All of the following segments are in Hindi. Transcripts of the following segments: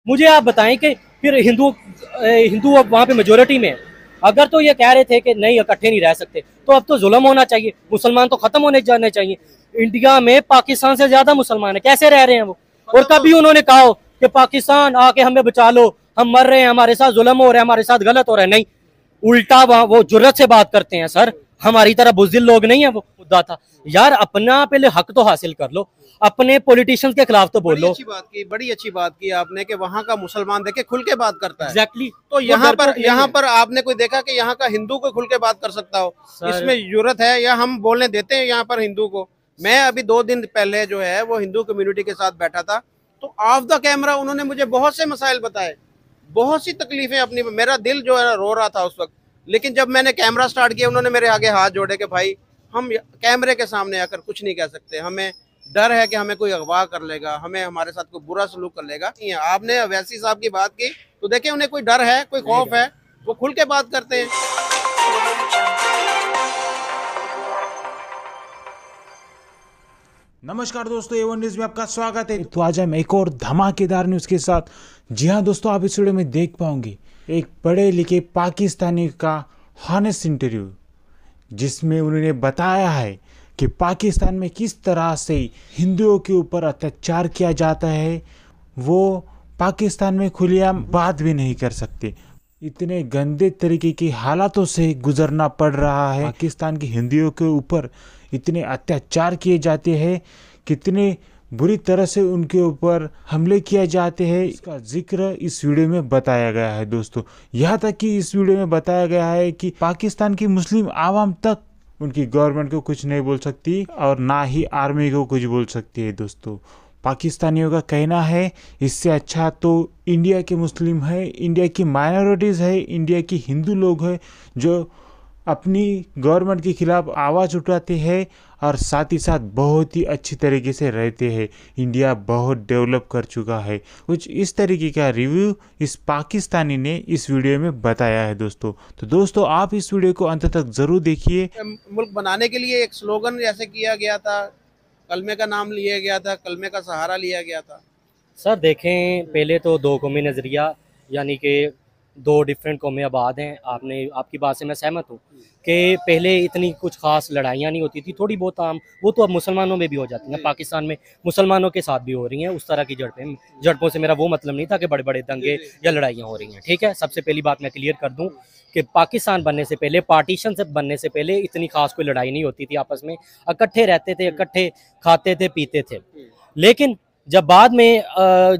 मुझे आप बताएं कि फिर हिंदू हिंदू अब वहाँ पे मेजोरिटी में है। अगर तो ये कह रहे थे कि नहीं इकट्ठे नहीं रह सकते, तो अब तो जुल्म होना चाहिए, मुसलमान तो खत्म होने जाने चाहिए। इंडिया में पाकिस्तान से ज्यादा मुसलमान है, कैसे रह रहे हैं वो? और कभी उन्होंने कहा हो कि पाकिस्तान आके हमें बचा लो, हम मर रहे हैं, हमारे साथ जुल्म हो रहा है, हमारे साथ गलत हो रहा है? नहीं, उल्टा वो जुर्रत से बात करते हैं। सर, हमारी तरह बुज़दिल लोग नहीं है। वो मुद्दा था यार, अपना पहले हक तो हासिल कर लो, अपने पॉलिटिशियंस के खिलाफ तो बोलो। बड़ी अच्छी बात की आपने कि वहाँ का मुसलमान देखे खुल के बात करता है। एग्जैक्टली। तो यहाँ पर आपने कोई देखा कि यहाँ का हिंदू कोई खुल के बात कर सकता हो? इसमें जरूरत है या हम बोलने देते हैं यहाँ पर हिंदू को? मैं अभी 2 दिन पहले जो है वो हिंदू कम्युनिटी के साथ बैठा था, तो ऑफ द कैमरा उन्होंने मुझे बहुत से मसाइल बताए, बहुत सी तकलीफें अपनी। मेरा दिल जो है रो रहा था उस वक्त। लेकिन जब मैंने कैमरा स्टार्ट किया, उन्होंने मेरे आगे हाथ जोड़े कि भाई हम कैमरे के सामने आकर कुछ नहीं कह सकते, हमें डर है कि हमें कोई अगवा कर लेगा, हमें हमारे साथ कोई बुरा सलूक कर लेगा। आपने अवैसी साहब की बात की तो देखिए, उन्हें कोई डर है, कोई खौफ है, वो खुल के बात करते हैं। नमस्कार दोस्तों, A1 न्यूज में आपका स्वागत है। तो आज हम एक और धमाकेदार न्यूज के साथ। जी हाँ दोस्तों, आप इस वीडियो में देख पाओगे एक पढ़े लिखे पाकिस्तानी का हॉनेस्ट इंटरव्यू, जिसमें उन्होंने बताया है कि पाकिस्तान में किस तरह से हिंदुओं के ऊपर अत्याचार किया जाता है। वो पाकिस्तान में खुलेआम बात भी नहीं कर सकते, इतने गंदे तरीके की हालातों से गुजरना पड़ रहा है। पाकिस्तान के हिंदुओं के ऊपर इतने अत्याचार किए जाते हैं, कितने बुरी तरह से उनके ऊपर हमले किए जाते हैं, इसका जिक्र इस वीडियो में बताया गया है दोस्तों। यहाँ तक कि इस वीडियो में बताया गया है कि पाकिस्तान की मुस्लिम आवाम तक उनकी गवर्नमेंट को कुछ नहीं बोल सकती और ना ही आर्मी को कुछ बोल सकती है दोस्तों। पाकिस्तानियों का कहना है इससे अच्छा तो इंडिया के मुस्लिम है, इंडिया की माइनॉरिटीज़ है, इंडिया की हिंदू लोग हैं जो अपनी गवर्नमेंट के खिलाफ आवाज़ उठाते हैं और साथ ही साथ बहुत ही अच्छी तरीके से रहते हैं। इंडिया बहुत डेवलप कर चुका है। कुछ इस तरीके का रिव्यू इस पाकिस्तानी ने इस वीडियो में बताया है दोस्तों। तो दोस्तों, आप इस वीडियो को अंत तक ज़रूर देखिए। मुल्क बनाने के लिए एक स्लोगन जैसे किया गया था, कलमे का नाम लिया गया था, कलमे का सहारा लिया गया था। सर देखें, पहले तो दो कौमी नज़रिया, यानी कि दो डिफरेंट कौमें आबाद हैं। आपकी बात से मैं सहमत हूँ कि पहले इतनी कुछ खास लड़ाइयाँ नहीं होती थी, थोड़ी बहुत आम, वो तो अब मुसलमानों में भी हो जाती हैं। पाकिस्तान में मुसलमानों के साथ भी हो रही हैं उस तरह की झड़पों से मेरा वो मतलब नहीं था कि बड़े बड़े दंगे या लड़ाइयाँ हो रही हैं। ठीक है, सबसे पहली बात मैं क्लियर कर दूँ कि पाकिस्तान बनने से पहले, पार्टीशन से बनने से पहले इतनी खास कोई लड़ाई नहीं होती थी। आपस में इकट्ठे रहते थे, इकट्ठे खाते थे, पीते थे। लेकिन जब बाद में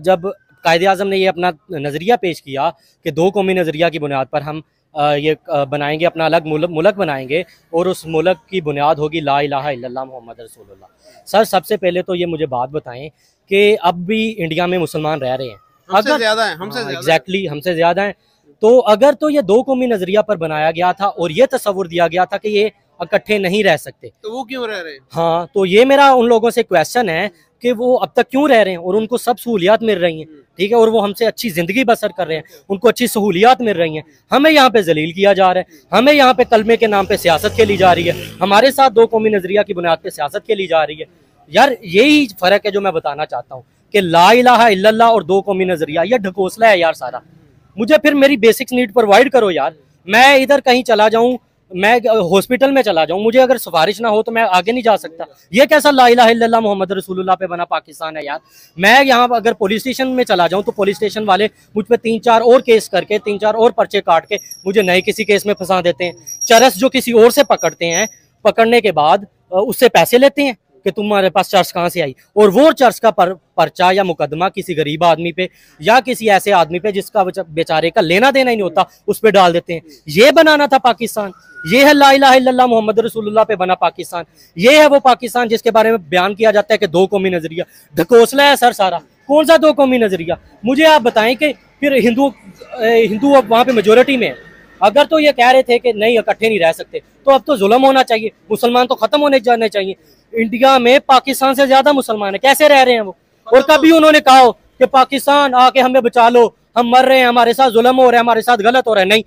जब कायदे-आज़म ने ये अपना नज़रिया पेश किया कि दो कौमी नज़रिया की बुनियाद पर हम ये बनाएंगे, अपना अलग मुल्क बनाएंगे और उस मुल्क की बुनियाद होगी ला इलाहा इल्लल्लाह मुहम्मद रसूलुल्लाह। सर, सबसे पहले तो ये मुझे बात बताएं कि अब भी इंडिया में मुसलमान रह रहे हैं, हमसे ज़्यादा हैं, एग्जैक्टली हमसे ज़्यादा हैं। तो अगर तो ये दो कौमी नज़रिया पर बनाया गया था और ये तस्वुर दिया गया था कि ये इकट्ठे नहीं रह सकते, तो वो क्यों रह रहे हैं? हाँ, तो ये मेरा उन लोगों से क्वेश्चन है कि वो अब तक क्यों रह रहे हैं और उनको सब सहूलियात मिल रही हैं। ठीक है, और वो हमसे अच्छी जिंदगी बसर कर रहे हैं, उनको अच्छी सहूलियात मिल रही हैं। हमें यहाँ पे जलील किया जा रहा है, हमें यहाँ पे कलमे के नाम पे सियासत खेली जा रही है, हमारे साथ दो कौमी नजरिया की बुनियाद पे सियासत खेली जा रही है। यार, यही फर्क है जो मैं बताना चाहता हूँ कि ला इलाहा इल्लल्लाह और दो कौमी नजरिया, यह ढकोसला है यार सारा। मुझे फिर मेरी बेसिक्स नीड प्रोवाइड करो यार। मैं इधर कहीं चला जाऊँ, मैं हॉस्पिटल में चला जाऊं, मुझे अगर सिफारिश ना हो तो मैं आगे नहीं जा सकता। ये कैसा ला इलाहा इल्लल्लाह मोहम्मद रसूलुल्लाह पे बना पाकिस्तान है यार। मैं यहाँ अगर पुलिस स्टेशन में चला जाऊं तो पुलिस स्टेशन वाले मुझ पे 3-4 और केस करके, 3-4 और पर्चे काट के मुझे नए किसी केस में फंसा देते हैं। चरस जो किसी और से पकड़ते हैं, पकड़ने के बाद उससे पैसे लेते हैं कि तुम्हारे पास चर्च कहाँ से आई, और वो चर्च का पर्चा या मुकदमा किसी गरीब आदमी पे या किसी ऐसे आदमी पे जिसका बेचारे का लेना देना ही नहीं होता, उस पे डाल देते हैं। ये बनाना था पाकिस्तान, ये है ला इलाहा इल्लल्लाह मोहम्मद रसूलुल्लाह पे बना पाकिस्तान। ये है वो पाकिस्तान जिसके बारे में बयान किया जाता है कि दो कौमी नजरिया। ढकोसला है सर सारा। कौन सा दो कौमी नजरिया? मुझे आप बताएं कि फिर हिंदू अब वहाँ पे मेजोरिटी में है। अगर तो ये कह रहे थे कि नहीं इकट्ठे नहीं रह सकते, तो अब तो जुल्म होना चाहिए, मुसलमान तो खत्म होने जाने चाहिए। इंडिया में पाकिस्तान से ज्यादा मुसलमान है, कैसे रह रहे हैं वो? और कभी उन्होंने कहा हो कि पाकिस्तान आके हमें बचा लो, हम मर रहे हैं, हमारे साथ जुल्म हो रहा है, हमारे साथ गलत हो रहा है? नहीं,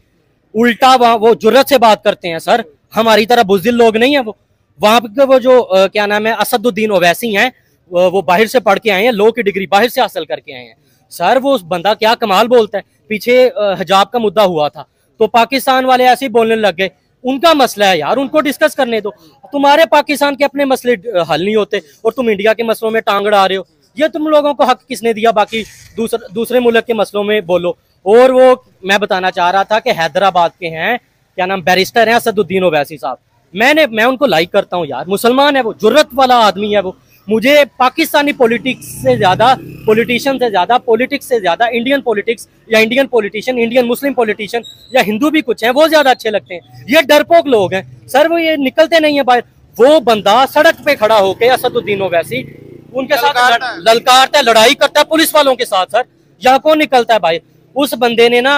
उल्टा वो जुर्रत से बात करते हैं। सर, हमारी तरह बुज़दिल लोग नहीं है वो। वहां पे वो जो क्या नाम है, असदुद्दीन ओवैसी हैं, वो बाहर से पढ़ के आए हैं, लॉ की डिग्री बाहर से हासिल करके आए हैं। सर वो बंदा क्या कमाल बोलता है। पीछे हिजाब का मुद्दा हुआ था तो पाकिस्तान वाले ऐसे ही बोलने लग गए, उनका मसला है यार, उनको डिस्कस करने दो। तुम्हारे पाकिस्तान के अपने मसले हल नहीं होते और तुम इंडिया के मसलों में टांग अड़ा रहे हो। ये तुम लोगों को हक किसने दिया बाकी दूसरे मुल्क के मसलों में बोलो। और वो मैं बताना चाह रहा था कि हैदराबाद के हैं, क्या नाम, बैरिस्टर हैं असदुद्दीन ओवैसी साहब। मैं उनको लाइक करता हूँ यार, मुसलमान है वो, जुर्रत वाला आदमी है वो। मुझे पाकिस्तानी पॉलिटिक्स से ज्यादा, पॉलिटिशियन से ज्यादा, पॉलिटिक्स से ज्यादा इंडियन पॉलिटिक्स या Indian politician, Indian Muslim politician या हिंदू भी कुछ हैं, वो ज्यादा अच्छे लगते हैं। ये डरपोक लोग हैं सर, वो ये निकलते नहीं है बाहर। वो बंदा सड़क पे खड़ा होके असदुद्दीन ओवैसी उनके साथ ललकारता है, लड़ाई करता है पुलिस वालों के साथ। सर यहाँ कौन निकलता है भाई? उस बंदे ने ना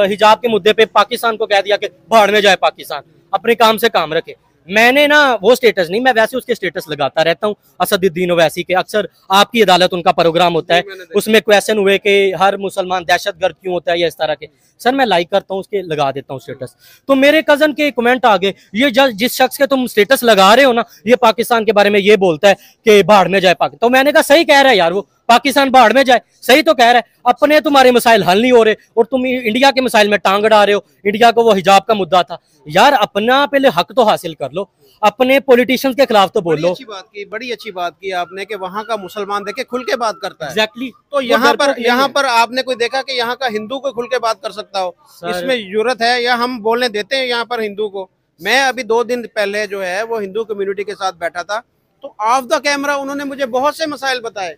हिजाब के मुद्दे पे पाकिस्तान को कह दिया कि भाड़ में जाए पाकिस्तान, अपने काम से काम रखे। मैंने ना वो स्टेटस नहीं, मैं वैसे उसके स्टेटस लगाता रहता हूँ असदुद्दीन ओवैसी के। अक्सर आपकी अदालत उनका प्रोग्राम होता है, उसमें क्वेश्चन हुए कि हर मुसलमान दहशतगर्द क्यों होता है या इस तरह के। सर मैं लाइक करता हूँ उसके, लगा देता हूँ स्टेटस। तो मेरे कजन के कमेंट आ गए, ये जिस शख्स के तुम स्टेटस लगा रहे हो ना, ये पाकिस्तान के बारे में ये बोलता है कि भाड़ में जाए पाकिस्तान। तो मैंने कहा सही कह रहा है यार, वो पाकिस्तान भाड़ में जाए, सही तो कह रहा है। अपने तुम्हारे मसाइल हल नहीं हो रहे और तुम इंडिया के मसाइल में टांग अड़ा रहे हो। इंडिया को वो हिजाब का मुद्दा था यार, अपना पहले हक तो हासिल कर लो, अपने पॉलिटिशियंस के खिलाफ तो बोलो। बड़ी अच्छी बात की आपने कि वहाँ का मुसलमान देखे खुल के बात करता है। एग्जैक्टली। तो यहाँ पर आपने कोई देखा कि यहाँ का हिंदू कोई खुल के बात कर सकता हो? इसमें जरूरत है या हम बोलने देते हैं यहाँ पर हिंदू को? मैं अभी 2 दिन पहले जो है वो हिंदू कम्युनिटी के साथ बैठा था, तो ऑफ द कैमरा उन्होंने मुझे बहुत से मसाइल बताए,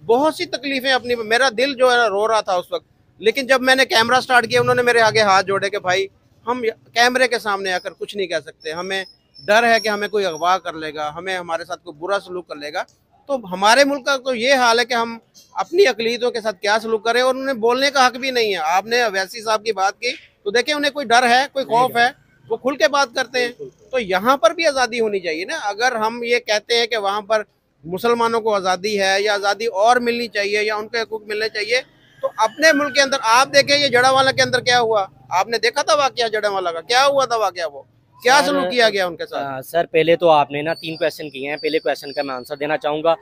बहुत सी तकलीफें अपनी। मेरा दिल जो है रो रहा था उस वक्त। लेकिन जब मैंने कैमरा स्टार्ट किया, उन्होंने मेरे आगे हाथ जोड़े कि भाई हम कैमरे के सामने आकर कुछ नहीं कह सकते, हमें डर है कि हमें कोई अगवा कर लेगा, हमें हमारे साथ कोई बुरा सलूक कर लेगा। तो हमारे मुल्क का तो ये हाल है कि हम अपनी अकलीतों के साथ क्या सलूक करें, और उन्हें बोलने का हक भी नहीं है। आपने अवैसी साहब की बात की तो देखिए, उन्हें कोई डर है, कोई खौफ है, वो खुल के बात करते हैं। तो यहाँ पर भी आज़ादी होनी चाहिए ना। अगर हम ये कहते हैं कि वहाँ पर मुसलमानों को आज़ादी है या आज़ादी और मिलनी चाहिए या उनके हकूक मिलने चाहिए, तो अपने मुल्क के अंदर आप देखें ये जड़ावाला के अंदर क्या हुआ। आपने देखा था वाकया जड़ावाला का, क्या हुआ था वाकया, वो क्या सलूक किया गया उनके साथ? सर पहले तो आपने ना 3 क्वेश्चन किए हैं। पहले क्वेश्चन का मैं आंसर देना चाहूँगा।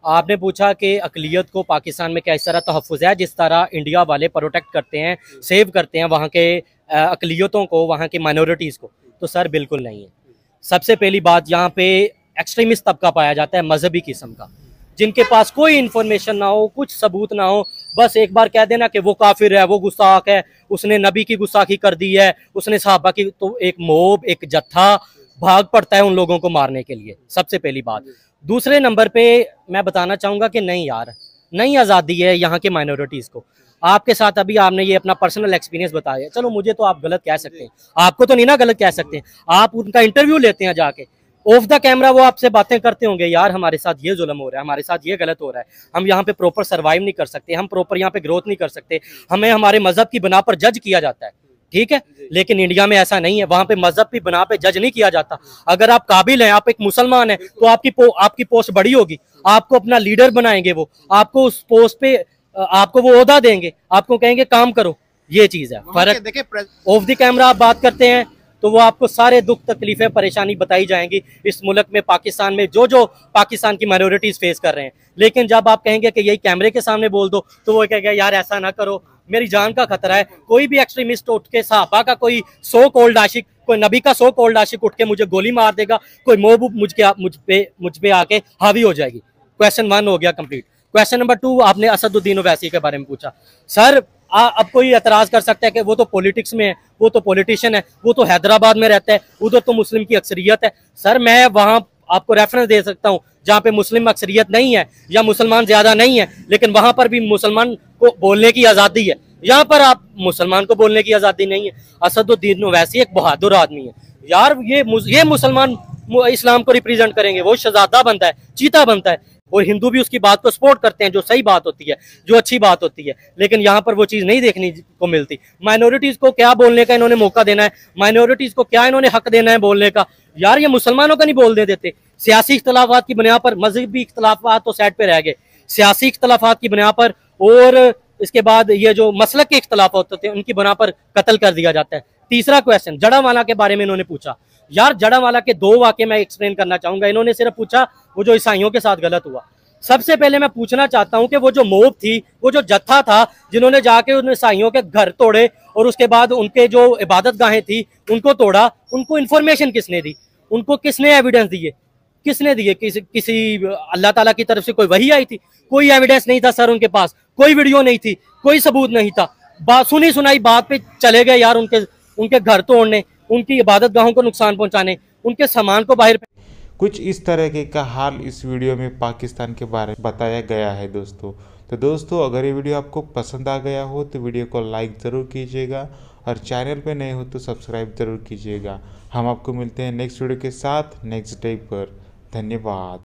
आपने पूछा कि अकलियत को पाकिस्तान में क्या इस तरह तहफ़्फ़ुज़ है जिस तरह इंडिया वाले प्रोटेक्ट करते हैं, सेव करते हैं वहाँ के अकलियतों को, वहाँ की माइनॉरिटीज़ को। तो सर बिल्कुल नहीं है। सबसे पहली बात, यहाँ पे एक्सट्रीमिस्ट तबका पाया जाता है मजहबी किस्म का, जिनके पास कोई इन्फॉर्मेशन ना हो, कुछ सबूत ना हो, बस एक बार कह देना कि वो काफिर है, वो गुस्ताख है, उसने नबी की गुस्ताखी कर दी है, उसने सहाबा की। तो एक मोब, एक जत्था भाग पड़ता है उन लोगों को मारने के लिए, सबसे पहली बात। दूसरे नंबर पे मैं बताना चाहूँगा कि नहीं यार, नहीं आज़ादी है यहाँ के माइनॉरिटीज़ को। आपके साथ अभी आपने ये अपना पर्सनल एक्सपीरियंस बताया, चलो मुझे तो आप गलत कह सकते हैं, आपको तो नहीं ना गलत कह सकते। आप उनका इंटरव्यू लेते हैं जाके, ऑफ द कैमरा वो आपसे बातें करते होंगे, यार हमारे साथ ये जुल्म हो रहा है, हमारे साथ ये गलत हो रहा है, हम यहाँ पे प्रॉपर सर्वाइव नहीं कर सकते, हम प्रॉपर यहाँ पे ग्रोथ नहीं कर सकते, हमें हमारे मजहब की बिना पर जज किया जाता है। ठीक है, लेकिन इंडिया में ऐसा नहीं है, वहां पे मजहब की बिना पे जज नहीं किया जाता। अगर आप काबिल हैं, आप एक मुसलमान हैं, तो आपकी पोस्ट बड़ी होगी, आपको अपना लीडर बनाएंगे, वो आपको उस पोस्ट पे आपको वो ओहदा देंगे, आपको कहेंगे काम करो। ये चीज है फर्क। ऑफ द कैमरा आप बात करते हैं तो वो आपको सारे दुख तकलीफें परेशानी बताई जाएंगी इस मुल्क में, पाकिस्तान में जो पाकिस्तान की माइनॉरिटीज फेस कर रहे हैं। लेकिन जब आप कहेंगे कि यही कैमरे के सामने बोल दो, तो वो कहेगा यार ऐसा ना करो, मेरी जान का खतरा है। कोई भी एक्सट्रीमिस्ट उठ के, सहाबा का कोई सो कॉल्ड आशिक, कोई नबी का सो कॉल्ड आशिक उठ के मुझे गोली मार देगा, कोई मोहबूब मुझ पे आके हावी हो जाएगी। क्वेश्चन 1 हो गया कंप्लीट। क्वेश्चन नंबर 2, आपने असदुद्दीन ओवैसी के बारे में पूछा। सर अब कोई एतराज कर सकता है कि वो तो पॉलिटिक्स में है, वो तो पॉलिटिशियन है, वो तो हैदराबाद में रहता है, उधर तो मुस्लिम की अक्सरियत है। सर मैं वहां आपको रेफरेंस दे सकता हूं जहां पे मुस्लिम अक्सरियत नहीं है या मुसलमान ज्यादा नहीं है, लेकिन वहां पर भी मुसलमान को बोलने की आज़ादी है। यहाँ पर आप मुसलमान को बोलने की आज़ादी नहीं है। असदुद्दीन ओवैसी एक बहादुर आदमी है यार, ये मुसलमान इस्लाम को रिप्रेजेंट करेंगे, वो शहजादा बनता है, चीता बनता है, और हिंदू भी उसकी बात को सपोर्ट करते हैं, जो सही बात होती है, जो अच्छी बात होती है। लेकिन यहाँ पर वो चीज़ नहीं देखने को मिलती। माइनॉरिटीज़ को क्या बोलने का इन्होंने मौका देना है, माइनॉरिटीज़ को क्या इन्होंने हक देना है बोलने का। यार ये मुसलमानों का नहीं बोलने देते। सियासी इख्तलाफात की बुनियाद पर, मजहबी इख्तलाफात तो साइड पे रह गए, सियासी इख्तलाफात की बुनियाद पर और इसके बाद ये जो मसलक के इख्तलाफ होते थे उनकी बुनियाद पर कत्ल कर दिया जाता है। तीसरा क्वेश्चन, जड़ावाला के बारे में इन्होंने पूछा। यार जड़ावाला के 2 वाक़े मैं एक्सप्लेन करना चाहूंगा। इन्होंने सिर्फ पूछा वो जो ईसाइयों के साथ गलत हुआ। सबसे पहले मैं पूछना चाहता हूं कि वो जो मोब थी, वो जो जत्था था जिन्होंने जाके उन ईसाइयों के घर तोड़े और उसके बाद उनके जो इबादत गाहें थी उनको तोड़ा, उनको इन्फॉर्मेशन किसने दी? उनको किसने एविडेंस दिए? किसने दिए? किसी अल्लाह ताला की तरफ से कोई वही आई थी? कोई एविडेंस नहीं था सर उनके पास, कोई वीडियो नहीं थी, कोई सबूत नहीं था। बात सुनी सुनाई बात पे चले गए यार, उनके घर तोड़ने, उनकी इबादत गाहों को नुकसान पहुंचाने, उनके सामान को बाहर। कुछ इस तरह का हाल इस वीडियो में पाकिस्तान के बारे में बताया गया है दोस्तों। तो दोस्तों अगर ये वीडियो आपको पसंद आ गया हो तो वीडियो को लाइक ज़रूर कीजिएगा और चैनल पे नए हो तो सब्सक्राइब ज़रूर कीजिएगा। हम आपको मिलते हैं नेक्स्ट वीडियो के साथ नेक्स्ट डे पर। धन्यवाद।